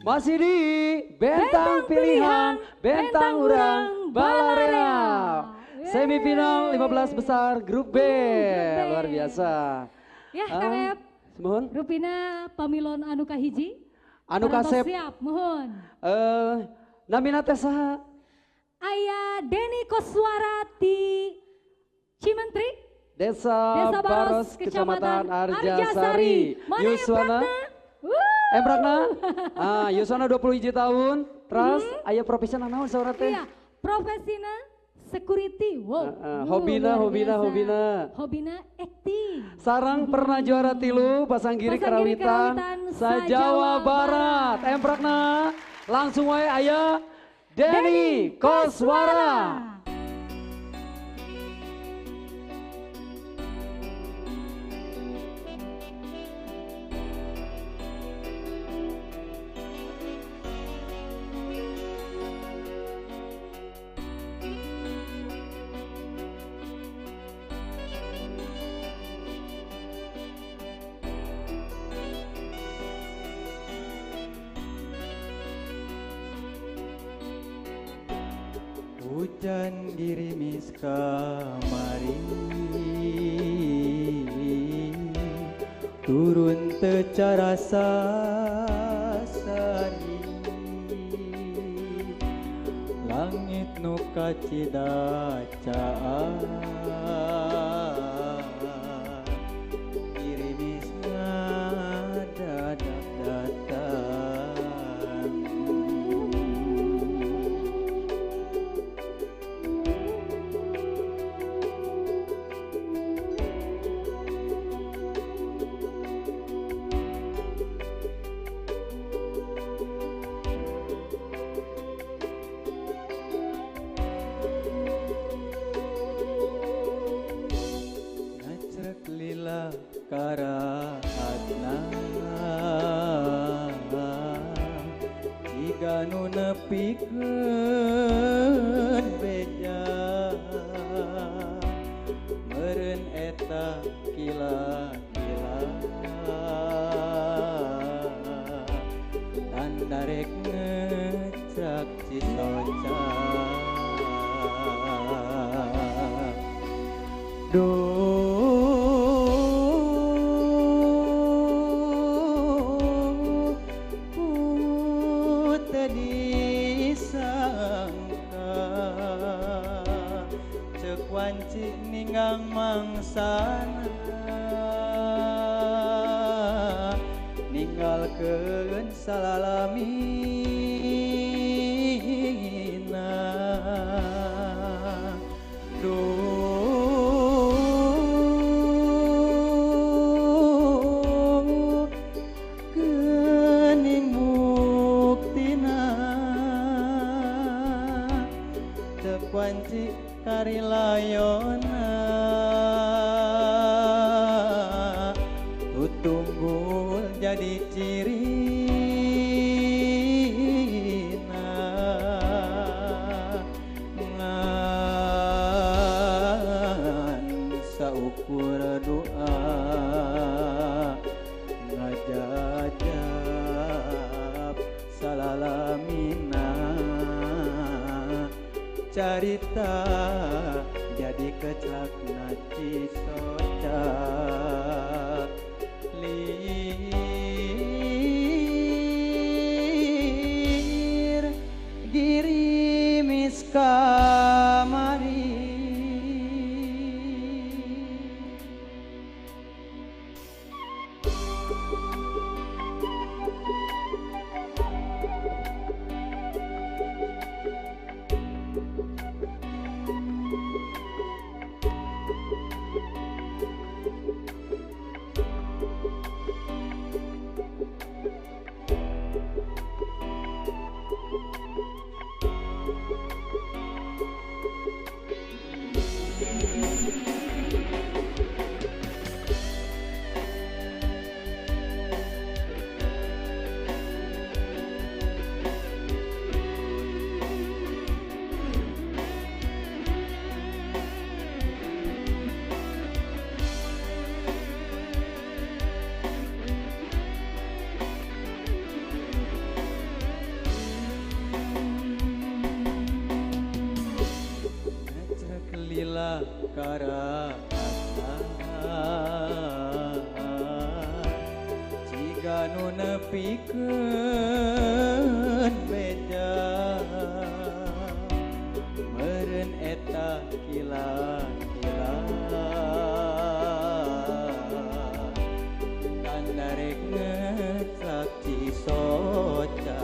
Masih di Bentang Pilihan, Bentang Urang, Balarena. Semifinal 15 besar grup B, luar biasa. Ya, Karep. Mohon. Rupina pamilon anu kahiji. Anu kasep. Siap, mohon. Namina teh saha? Aya Deni Koswara di Cimentri. Desa Baros, Kecamatan Arjasari. Yuswana. Embrakna. Yuswana 21 tahun. Terus aya profesional naon saurna teh? Iya, profesina security. Wow. Hobina acting. Sarang pernah juara tilu Pasanggiri Karawitan Sajawa Barat. Emprakna langsung wae aya Deni Koswara. Hujan girimis kamari, turun tecara sasari, langit nu kacidacaan, girimis ngadadak datang. Lila karahatna jika nu nepikeun beja meureun eta kila-kila tandarek ngecak cisoca wanci ninggang mangsana ninggalkeun salalamina geuning muktina teu wanci karilayona tutunggul jadi cirina ngan saukur doa ngajajab salalamina carita jadi kecakna cicocak lir girimis kamari. jika nu nepikeun beja meureun eta kila-kila kan darek ngecak Cisoca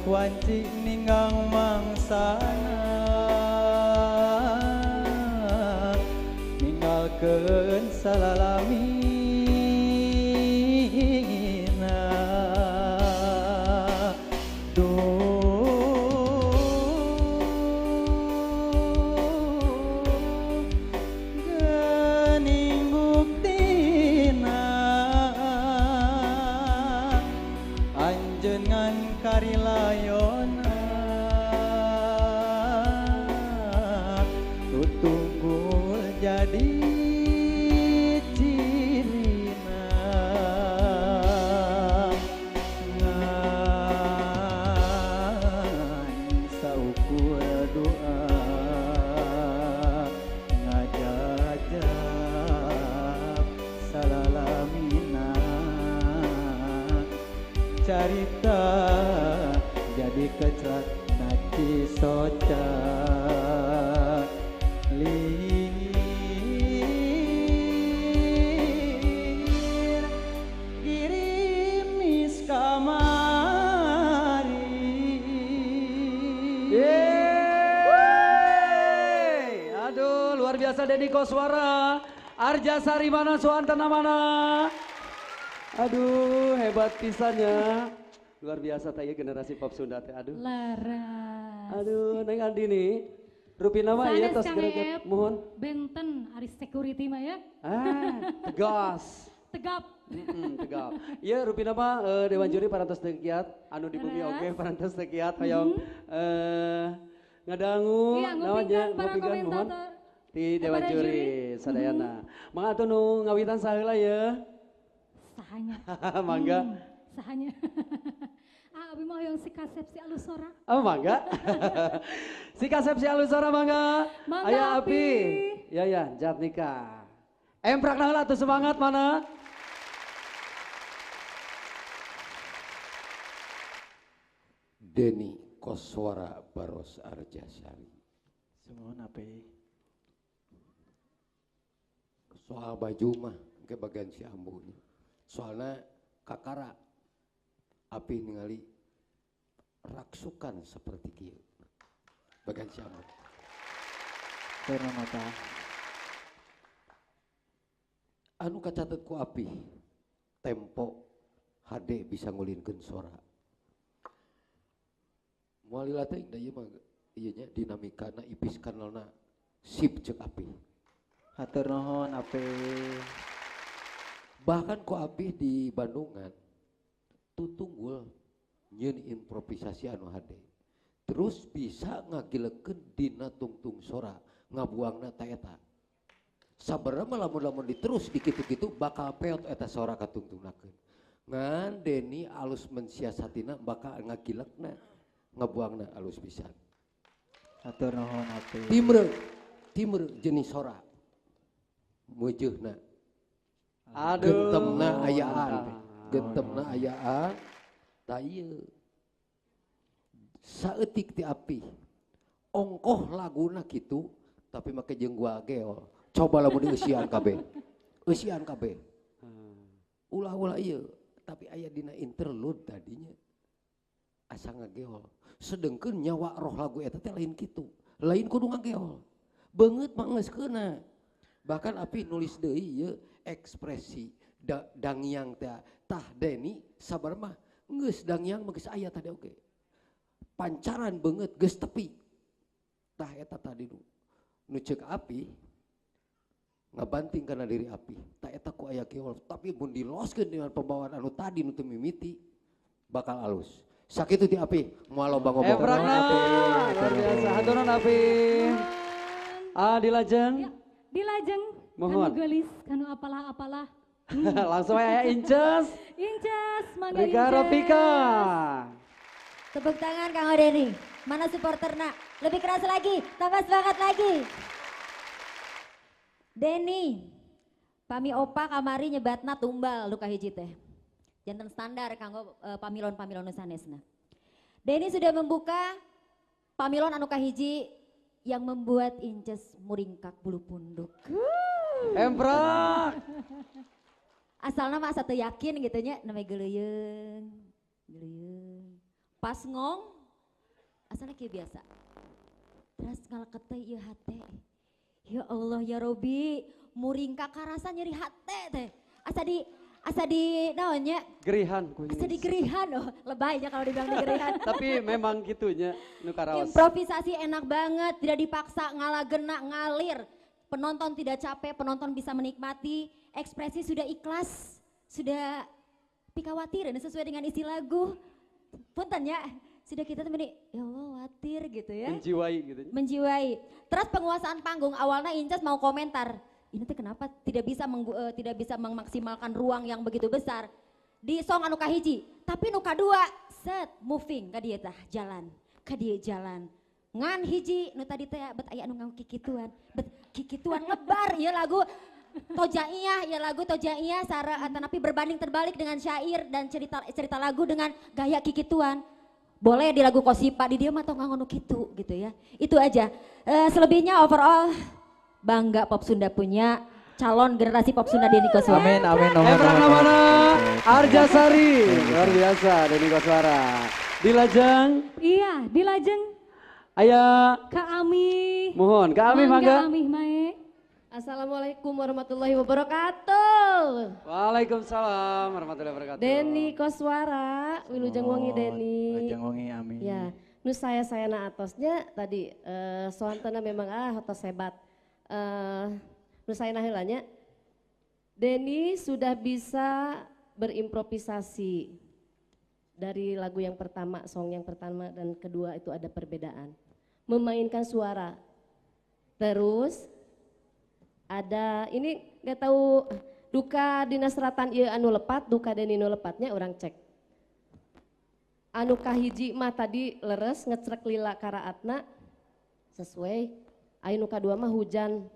wancik ninggang mangsana ninggalkeun salalamina geuning buktina anjeun ngan karilayona tutunggul jadi cirina ngan saukur doa ngajajab salalamina carita jadi keclat naci soca lir girimis kamari. Yeay. Aduh, luar biasa Denny Koswara. Arjasari mana, Suantana mana? Aduh, hebat pisannya. Luar biasa tanya generasi pop Sunda teh. Aduh. Laras. Aduh, Neng Andi nih. Rupina mah ieu tos greget mohon. Benten Aris Security mah ya. Tegas. Tegap. Tegap. Iya Rupina mah Dewan Juri parantos teu kiat, anu di bumi oge parantos teu kiat hoyong ngadangu Iya, naonnya para ngopikeun mohon komentator. ti Dewan Para Juri sadayana. Mangga atuh nu ngawitan saheula ye. Sahanya. Mangga. Sahanya. Abi mah yang si kasep si Alusora. Oh mangga. Si kasep si Alusora mangga. Mangga, Aya Api. Api. Ya Jatnika. Emprak naheula atuh semangat mana? Denny Koswara Baros Arjasari. Semua apa? Soal baju mah ke bagian si Ambu. Soalnya kakara api ningali raksukan seperti kieu. Bagian si Ambu. Karena mata. Anu kacatet ku api. Tempo HD bisa ngulinkeun sora. Moalila teh da ieu mah ieu nya dinamikana ipis kanalna sip ceuk api. Hatur nuhun ape. Bahkan ku api di Bandungan tutunggul nyeun improvisasi anu hade. Terus bisa ngagilekeun dina tungtung sora ngabuangna ta eta. Sabaraha mah lamun diterus dikitu-kitu bakal peot eta sora katungtungnakeun. Ngan Denny alus mensiasatina bakal ngagilekna ngabuangna alus pisan. Hatur nuhun ape. Timur jenis sora. Meujeuna. Aduh. Gentemna ayaan. Ta ieu. Saeutik ti api. Ongkoh laguna kitu tapi make jeung gua geol. Coba lamun dieusian kabeh. Eusian kabeh. Ulah-ulah ieu tapi aya dina interlude tadinya. Asa ngageol. Sedengkeun nyawa roh lagu eta teh lain kitu. Lain kudu ngageol. Beungeut mah geus keuna. Bahkan api nulis deui ieu ekspresi dangyang tah Denny sabar mah geus dangyang mah geus aya tadi oge. Pancaran beungeut geus tepi. Tah eta tadi nu ceuk api ngabanting kana diri api. Tah eta ku aya geol tapi mun diloskeun dengan pembawaan anu tadi nu teu mimiti bakal alus. Sakitu ti api moal loba ngomong. Emprakna luar biasa. Hatur nuhun Api. Di lajeng. Ya, di lajeng. Mohon. Kanu gelis, kanu apalah-apalah. Langsung aya Inces. Inces, mangga Rika Inces. Rafika. Tepuk tangan Kang Odeni. Mana supporterna? Lebih keras lagi, tambah semangat lagi. Denny, pami opa kamari nyebatna tumbal luka hiji teh. Janten standar kanggo pamilon-pamilon sanesna. Denny sudah membuka pamilon anu kahiji yang membuat Inces muringkak bulu punduk. Emprak. Asalna mah asa teu yakin gitu nya namanya geleyeung. Pas ngong asalnya kayak biasa. Terus ngaleket teh ieu hate. Ya Allah ya Robi, muringkak karasa nyeri hate teh. Asa di naonnya? Gerihan ku Asa di gerihan. Oh, lebaynya kalau dibilang di gerihan. Tapi memang gitunya nu karaos. Improvisasi enak banget, tidak dipaksa, ngalagena, ngalir. Penonton tidak capek, penonton bisa menikmati, ekspresi sudah ikhlas, sudah pikawatir dan sesuai dengan isi lagu. Punten ya, sudah kita temen ya Allah watir gitu ya. Menjiwai gitu. Menjiwai. Terus penguasaan panggung, awalnya Inces mau komentar, ini tuh kenapa tidak bisa memaksimalkan ruang yang begitu besar di song anu kahiji, tapi nu kadua set moving ka dieu tah jalan, ka dieu jalan. Ngan hiji nu tadi teh bet aya anu ngaku kikituan, bet kikituan lebar ieu lagu Tojaiyah, ya lagu Tojaiyah tetapi berbanding terbalik dengan syair dan cerita lagu dengan gaya kikituan. Boleh di lagu Kosipa di dia mah tong ngono kitu gitu ya. Itu aja. Selebihnya overall bangga Pop Sunda punya calon generasi Pop Sunda Denny Koswara. Amin, amin. Emprak namana Arjasari. Luar biasa Denny Koswara. Di lajeng. Iya, di lajeng. Aya Kak Ami. mohon Kak Ami mangga. Ami mae. Assalamualaikum warahmatullahi wabarakatuh. Waalaikumsalam warahmatullahi wabarakatuh. Denny Koswara, Wilujeng Wangi Denny. Wilujeng Wangi, amin. Ya, nu saya na atosnya tadi soantena memang hotos hebat. Nu saya na heulanya Denny sudah bisa berimprovisasi dari lagu yang pertama, song yang pertama dan kedua itu ada perbedaan. Memainkan suara. Terus ada ini gak tahu duka dinas ratan ieu anu lepat, duka Denny nu lepatnya orang cek. Anu kahiji mah tadi leres ngecrek lila karaatna sesuai. Anu kadua mah hujan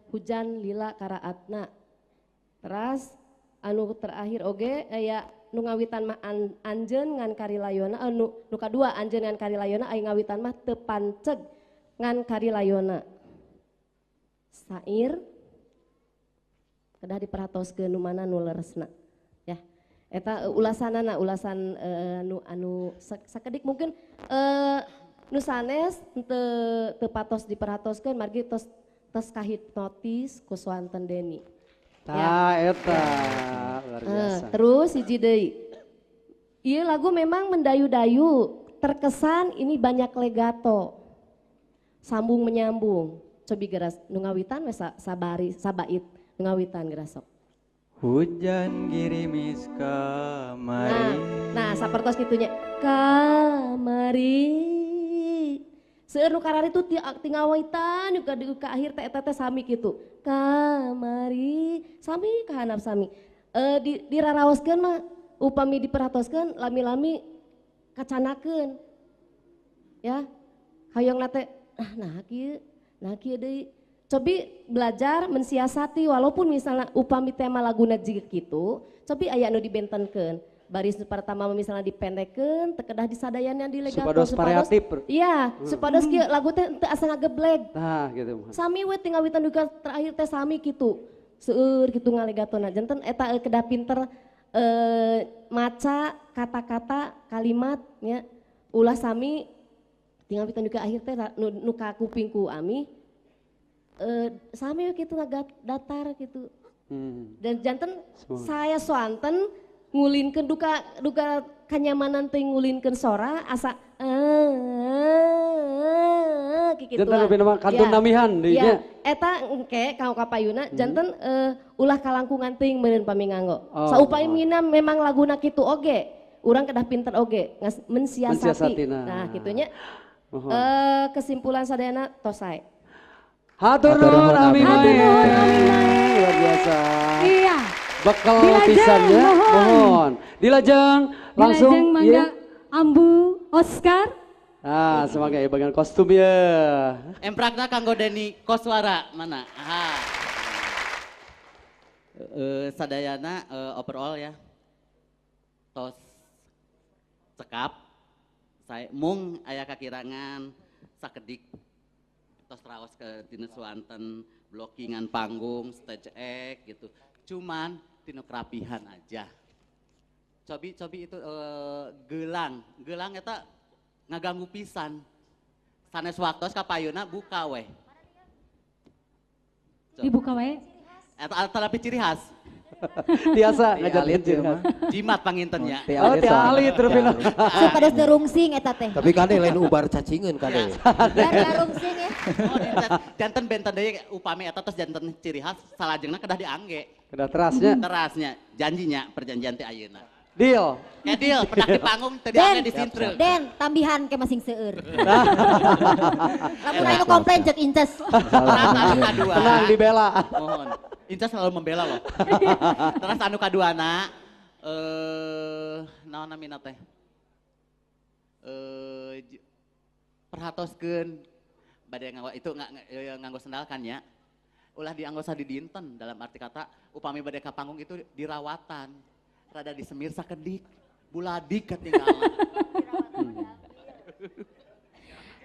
lila karaatna. Terus anu terakhir oge aya nu ngawitan mah anjeun ngan karilayona anu nu kadua anjeun ngan karilayona aya ngawitan mah teu panceg ngan karilayona. Sair kedah diperhatoskeun nu mana nu leresna ya eta ulasanana ulasan anu sakedik mungkin nu sanes teu patos diperhatoskeun margi tos kahipnotis ku swanten Denny Tah eta luar biasa. Terus hiji deui ieu lagu memang mendayu-dayu terkesan ini banyak legato sambung menyambung cobi geras nu ngawitan we sabait ngawitan gerasok. Hujan girimis kamari. Nah sapertos kitunya kamari. Seueur nu karari itu tingawitan juga di akhir teh sami kitu. Kamari sami ka handap sami. Diraraoskeun mah upami diperhatoskeun lami-lami kacanakeun. Ya. Hayang teh nah kieu deui. Cobi belajar mensiasati walaupun misalnya upami tema laguna jiga gitu, cobi aya anu dibentenkeun. Baris pertama misalnya dipendekkeun, teu kedah disadayannya di legato Supados variatif. Iya, supados kieu lagu teh teu asa ngageblek. Nah, gitu. Sami we tinggal witan juga terakhir teh sami gitu. Seueur gitu ngalegatona. Janten eta kedah pinter maca kata-kata kalimat nya ulah sami tinggal witan juga akhir teh nu ka kupingku Ami. Sami gitu datar gitu. Dan janten saya swanten ngulinkeun duka kanyamanan teh ngulinkeun sora asa kitu. Janten lebih nama kantun namihan deui nya. Eta engke kau kapayuna janten ulah kalangkungan teuing meureun pami nganggo. Oh, Saupamina memang laguna kitu oge, urang kedah pinter oge mensiasati. Nah, Nah, kitunya kesimpulan sadayana tos sae. Hatur Hatur nuhun nuhun, Ami Ami Hatur Mae. nuhun, Ami Mae. Luar biasa. Iya. Bekal Dilajeng, pisannya, mohon. mohon. Dilajeng langsung. Dilajeng mangga iya. Ambu Oscar. Nah, semoga ya bagian kostum ya. Emprakna kanggo Deni Koswara mana? Aha. Sadayana overall ya. Tos cekap. Saya mung aya kakirangan sakedik. Tos raos ke dina Suanten, blockingan panggung, stage act gitu. Cuman tinu kerapihan aja. Cobi itu gelang eta ngaganggu pisan. Sanes waktos ka payuna buka weh. Dibuka wae. Eta tapi ciri khas. Biasa Ti ngajak alit jin. ieu mah. Jimat pangintennya. Ti Oh, alit ti soalna. alit Ti terpina. alit. Supaya derungsing eta teh. Tapi kade lain ubar cacingan kade. Biar derungsing ya. Oh, janten benten deui upami eta tos janten ciri khas salajengna kedah diangge. Udah terasnya. Terasnya janjinya perjanjian teh ayeuna. Deal. Edil pedak di panggung teu diangge di sintre. Den, tambihan ke masing seueur. Lamun anu komplain cek inces. Terus anu kadua. Tenang dibela. Mohon. Inca selalu membela loh. Terus anu kaduana naon namina teh? Perhatoskeun bade nganggo itu nganggo sendal kan ya. Ulah dianggo di dinten dalam arti kata upami bade ka panggung itu dirawatan. Rada disemir sakedik. Buladik ketinggalan.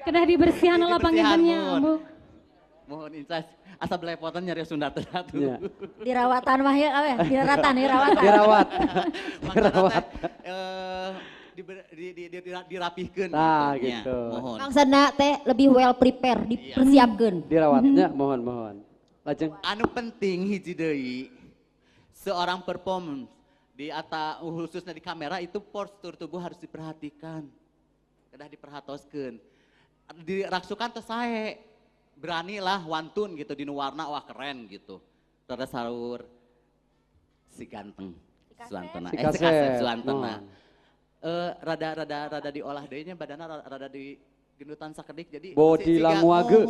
Kedah dibersihan lah pangintennya Ambu. Mohon Incas asa belepotan nyari Sunda teh atuh. Iya. Dirawatan mah ya awe, dirawatan. Dirawat. Dirawat. Dirapihkeun Nah, gitu. nya. gitu. Mohon. Maksudna teh lebih well prepare, dipersiapkeun. Dirawatnya, mohon. Lajeng. Anu penting hiji deui seorang performance di khususnya di kamera itu postur tubuh harus diperhatikan. Kedah diperhatoskeun. Diraksukan teh sae. Beranilah wantun gitu di warna wah keren gitu. Rada sarur si ganteng Suantena. Si Si Kasep. Kasep Suantena. Oh. Rada diolah deui nya badanna rada di gendutan sakedik jadi Body language.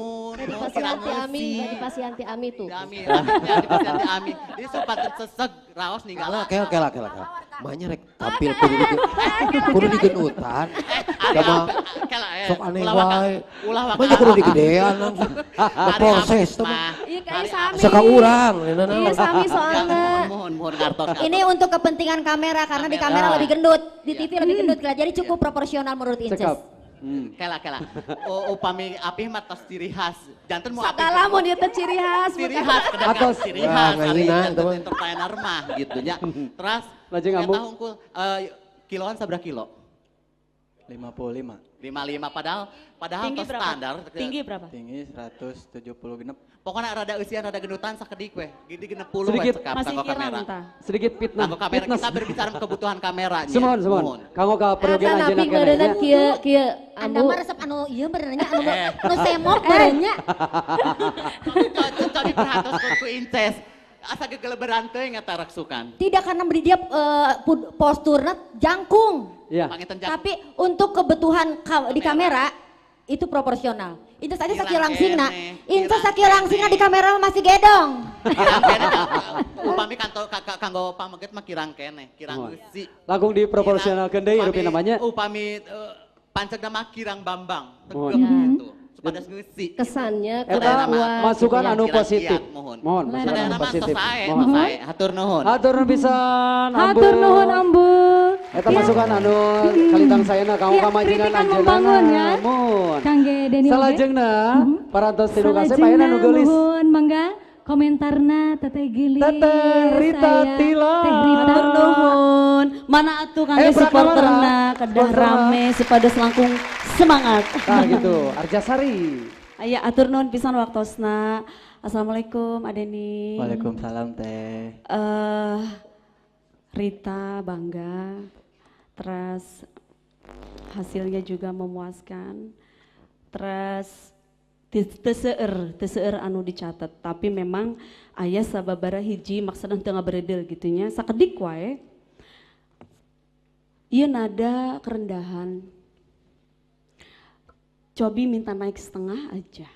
Pasien Ami, pasien Ami tuh. Ami, di pasien Ami. Jadi sempat seseg raos ninggala. Kela. Mahnya rek tampil kudu digenutan. Sok aneh wae. Mahnya kudu digedean langsung. Proses tuh mah. Iya kayak Sami. Saka urang. Iya Sami soalnya. Mohon ngartos. Ini untuk kepentingan kamera karena di kamera lebih gendut, di TV lebih gendut. Jadi cukup proporsional menurut Inces. Cekap. Kela. Upami apih mah tos ciri khas. Janten mau apih. Sakala mau dia teh ciri khas. Ciri khas kedah Atos. ciri Wah, khas. ngahina, Ari teman. entertainer mah gitu nya. Terus Lajeng Ambu. eta hungkul kiloan sabra kilo? 55. 55 padahal Tinggi tos berapa? standar. Tinggi berapa? Tinggi 170 genep. Pokoknya rada usian rada genutan sakedik weh. Gini genep 10 Sedikit. weh cekap Masih kanggo kirang kamera. entah. Sedikit fitnah. Kanggo kamera Fitness. kita berbicara kebutuhan kameranya. Semon. Kanggo ka peryogian Eta anjeunna napi meureunna keneh. kieu Anda Ambu. mah resep anu ieu benernya anu semok benernya. Cocok diperhatos ku Inces. Asa gegeleberan teuing eta raksukan. Tidak karena beri dia posturnya jangkung. Iya. Panginten jang- Tapi untuk kebutuhan di kamera itu proporsional. Inces aja sakieu langsingna. Inces sakieu langsingna di kamera masih gedong. Kirang kene upami kanggo pameget mah kirang kene, kirang besi. Langkung diproporsionalkeun deui rupi namanya. Upami pancegna mah kirang Bambang, Mohon. tegep gitu. Supados ngeusi. Kesannya Eta Sadayana mah kuat. masukan gitu ya, anu kirang positif. kiat, mohon. Mohon, masukan Sadayana anu mah positif. sae, Mohon. sae. Hatur nuhun. Hatur nuhun pisan. Hatur nuhun Ambu. Eta masukan anu kalitang sayana kanggo Iya, kamajengan kritikan anjeunna. membangun ya. Mun. Kangge Deni oge. Salajengna parantos tilu kasep Salajengna ayeuna nu geulis. mohon mangga komentarna Teteh Gili. Teteh Rita saya. Tila. Teh Rita. Hatur nuhun. Mana atuh kangge Brak supporterna kamera. kedah Supporterna. rame supados langkung semangat. Nah gitu, Arjasari. Aya atur nuhun pisan waktosna. Assalamualaikum Adeni. Waalaikumsalam teh. Rita bangga. Terus hasilnya juga memuaskan. Terus teseueur anu dicatat, tapi memang aya sababaraha hiji maksudna teu ngaberedel gitunya sakedik wae. Ieu nada kerendahan. Cobi minta naik setengah aja.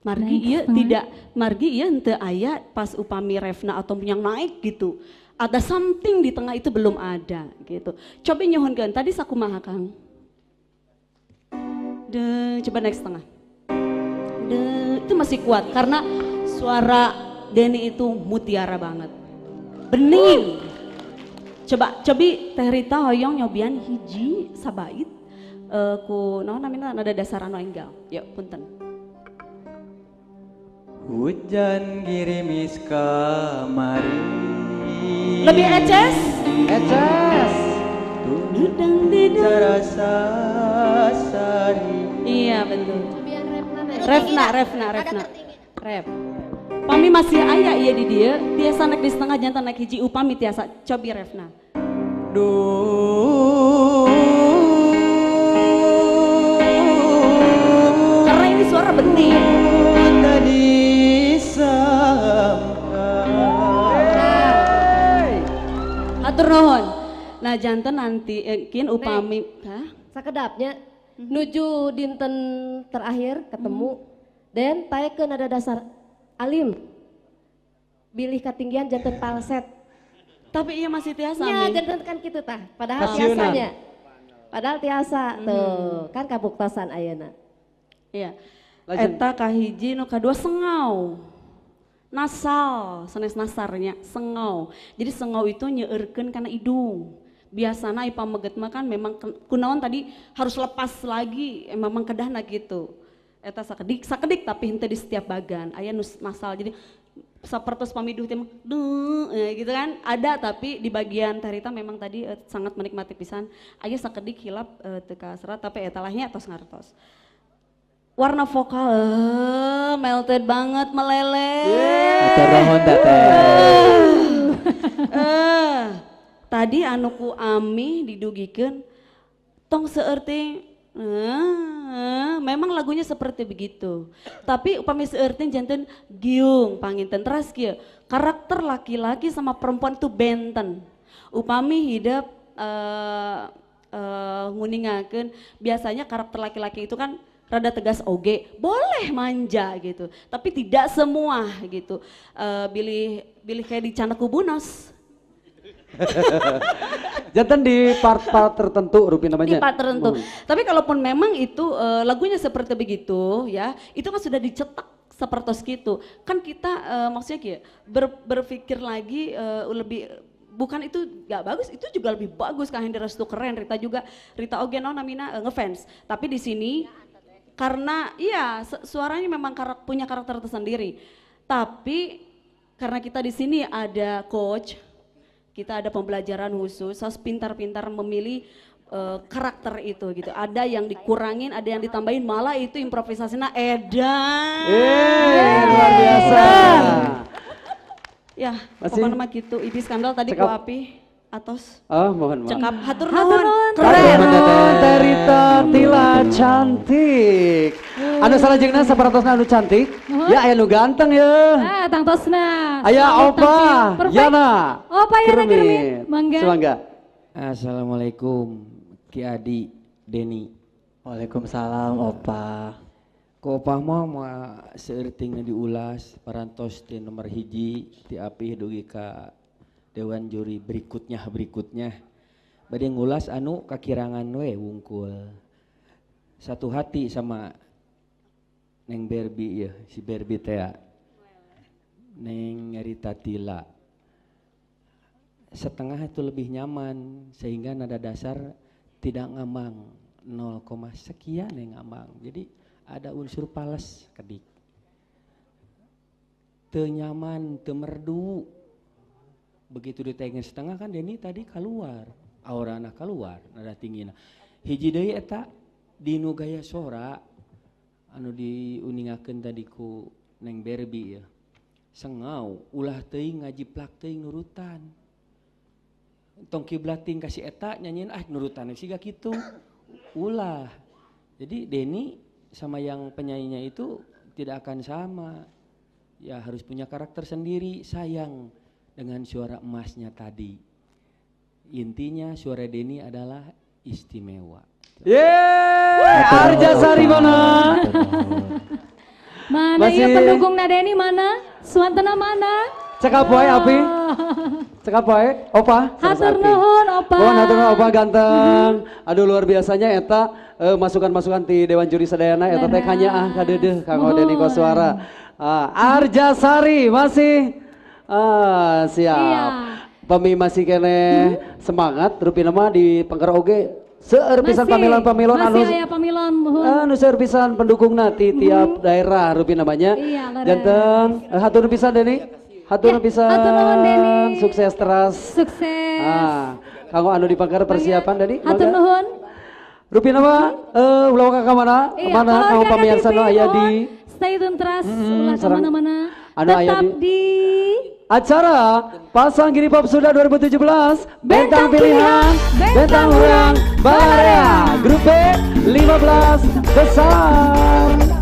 Margi Next, iya tidak, margi iya henteu aya pas upami Revna atau yang naik gitu. Ada something di tengah itu belum ada gitu. Coba nyohonkeun tadi sakumaha Kang? Coba next tengah. Itu masih kuat karena suara Denny itu mutiara banget. Bening. Coba Teh Rita hoyong nyobian hiji sabait ku naon namina nada dasar anu enggal. Yuk punten. Hujan girimis kamari. Lebih eces. Dudang rasa sari. Iya betul. Cobian Revna. Rep. Upami masih aya iya di dia, tiasa naik di setengah jantan naik hiji upami tiasa cobi Revna. Karena ini suara bening. Tadi sangka. Atur nuhun. Nah jantan nanti kin upami, hah? Sakedapnya nuju dinten terakhir ketemu dan taekeun nada dasar alim. Bilih ketinggian janten palset. Tapi iya masih tiasa. Ya, Mi. janten kan gitu tah. Padahal Kasiuna. tiasanya. Padahal tiasa tuh, kan kabuktosan ayeuna. Iya. Lanjut. Eta kahiji nu kadua sengau. Nasal, sanes nasarnya sengau. Jadi sengau itu nyeureurkeun kana hidung. Biasana ipam meget mah kan memang kunaon tadi harus lepas lagi, memang kedahna gitu. Eta sakedik tapi henteu di setiap bagan. Aya nu nasal jadi sapertos pamiduh teh gitu kan. Ada tapi di bagian Tarita memang tadi sangat menikmati pisan. Aya sakedik hilap teu kaserat tapi eta lahnya tos ngartos. Warna vokal melted banget meleleh. Atur nuhun Teteh. Tadi anu ku Ami didugikeun tong seueur teh memang lagunya seperti begitu. Tapi upami seueur teh janten giung panginten teras kieu. Karakter laki-laki sama perempuan itu benten. Upami hidup nguningakeun biasanya karakter laki-laki itu kan rada tegas oge, boleh manja gitu. Tapi tidak semua gitu. Bilih kayak di Canda Kubunos. Jantan di part-part tertentu Rupi namanya. Di part tertentu. Tapi kalaupun memang itu lagunya seperti begitu ya, itu kan sudah dicetak seperti itu. Kan kita maksudnya kayak berpikir lagi lebih bukan itu gak bagus, itu juga lebih bagus. Kang Hendra itu keren, Rita oge no namina ngefans. Tapi di sini karena iya suaranya memang punya karakter tersendiri. Tapi karena kita di sini ada coach, kita ada pembelajaran khusus, harus pintar-pintar memilih karakter itu gitu. Ada yang dikurangin, ada yang ditambahin, malah itu improvisasinya edan. Luar biasa. Ya, Masih? pokoknya mah gitu. Ibi skandal tadi ku Cekap. api atos. Oh, mohon maaf. Cekap hatur Hatur nuhun. nuhun. Keren. Terita Tila cantik. Anu salajengna saparatosna anu cantik. Ya aya nu ganteng ya. Tang Tosna. Aya Selamat Opa tampil. Perfect. Yana. Opa Yana Germin. Mangga. Semangga. Assalamualaikum Ki Adi, Denny. Waalaikumsalam Opa. Ko opah mah seueur tingna diulas parantos ti nomor hiji ti apih dugi ka dewan juri berikutnya. Bade ngulas anu kakirangan we wungkul. Satu hati sama Neng Berbi ya, si Berbi teh. Neng Rita Tila. Setengah itu lebih nyaman sehingga nada dasar tidak ngamang 0, sekian yang ngamang. Jadi ada unsur pales kedik. Teu nyaman, teu merdu. Begitu ditengah setengah kan Denny tadi keluar, aura anak keluar, nada tinggi. Hiji deui eta dinu gaya sora anu diuningakeun tadi ku Neng Berbi ya. Sengau ulah teuing ngajiplak teuing nurutan. Tong kiblat ting kasih eta nyanyiin nurutan siga kitu. Ulah. Jadi Denny sama yang penyanyinya itu tidak akan sama. Ya harus punya karakter sendiri, sayang dengan suara emasnya tadi. Intinya suara Denny adalah istimewa. Yeay, Arja Saribana. Mana Masih- iya pendukung Nadeni mana? Suantana mana? Cekap wae Api. Cekap wae, Opa. Sanes Hatur Api. nuhun Opa. Mohon hatur nuhun Opa ganteng. Aduh luar biasanya eta masukan-masukan ti Dewan Juri Sadayana eta teh kanya kadeudeuh kanggo Mohon. Deni Koswara. Arjasari masih siap. Iya. Pemi masih kene semangat rupina mah di Pangkara oge seueur pisan pamilon-pamilon anu Masih aya pamilon mohon. anu seueur pisan pendukungna ti tiap daerah rupi namanya. Iya, leres. Janten hatur nuhun pisan Deni. Hatur nuhun Ya, pisan. hatur nuhun, Deni. Sukses teras. Sukses. Kanggo anu di Pangkara persiapan Deni. Hatur nuhun. Rupi nama ulah ka mana? Iya, Mana keluarga kanggo pamirsa TV, nu aya mohon di stay tune terus ulah sareng kemana-mana. anu aya Tetap di acara Pasang Giri Pop Sudah 2017 Bentang Bentang Pilihan Pilihan, Bentang Urang Balarea Grup B 15 besar.